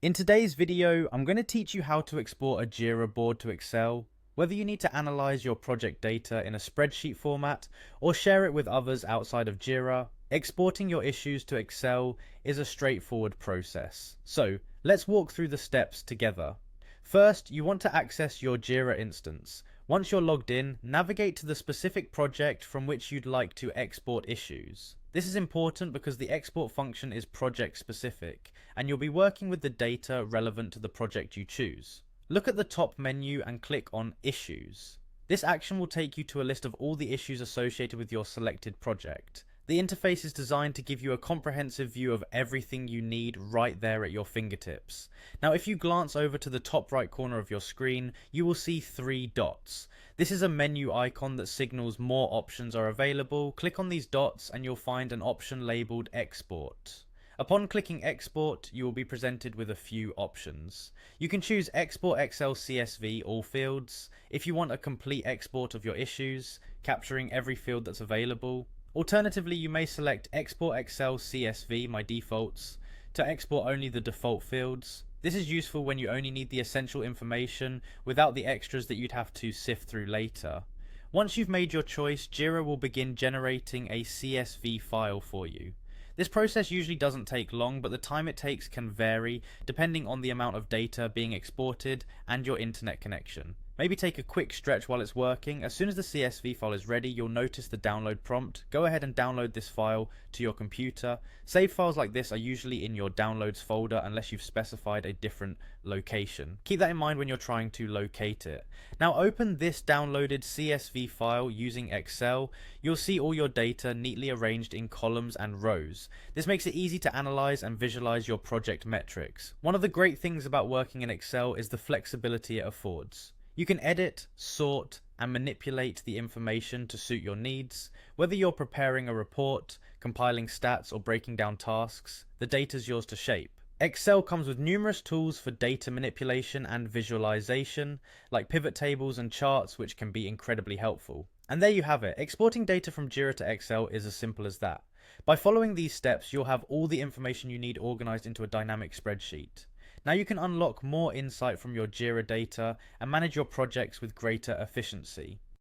In today's video, I'm going to teach you how to export a Jira board to Excel. Whether you need to analyze your project data in a spreadsheet format or share it with others outside of Jira, exporting your issues to Excel is a straightforward process. So let's walk through the steps together. First, you want to access your Jira instance. Once you're logged in, navigate to the specific project from which you'd like to export issues. This is important because the export function is project specific, and you'll be working with the data relevant to the project you choose. Look at the top menu and click on Issues. This action will take you to a list of all the issues associated with your selected project. The interface is designed to give you a comprehensive view of everything you need right there at your fingertips. Now, if you glance over to the top right corner of your screen, you will see three dots. This is a menu icon that signals more options are available. Click on these dots and you'll find an option labeled Export. Upon clicking Export, you will be presented with a few options. You can choose Export Excel CSV all fields, if you want a complete export of your issues, capturing every field that's available. Alternatively, you may select Export Excel CSV, my defaults, to export only the default fields. This is useful when you only need the essential information without the extras that you'd have to sift through later. Once you've made your choice, Jira will begin generating a CSV file for you. This process usually doesn't take long, but the time it takes can vary depending on the amount of data being exported and your internet connection. Maybe take a quick stretch while it's working. As soon as the CSV file is ready, you'll notice the download prompt. Go ahead and download this file to your computer. Save files like this are usually in your downloads folder unless you've specified a different location. Keep that in mind when you're trying to locate it. Now open this downloaded CSV file using Excel. You'll see all your data neatly arranged in columns and rows. This makes it easy to analyze and visualize your project metrics. One of the great things about working in Excel is the flexibility it affords. You can edit, sort, and manipulate the information to suit your needs. Whether you're preparing a report, compiling stats, or breaking down tasks, the data's yours to shape. Excel comes with numerous tools for data manipulation and visualization, like pivot tables and charts, which can be incredibly helpful. And there you have it. Exporting data from Jira to Excel is as simple as that. By following these steps, you'll have all the information you need organized into a dynamic spreadsheet. Now you can unlock more insight from your Jira data and manage your projects with greater efficiency.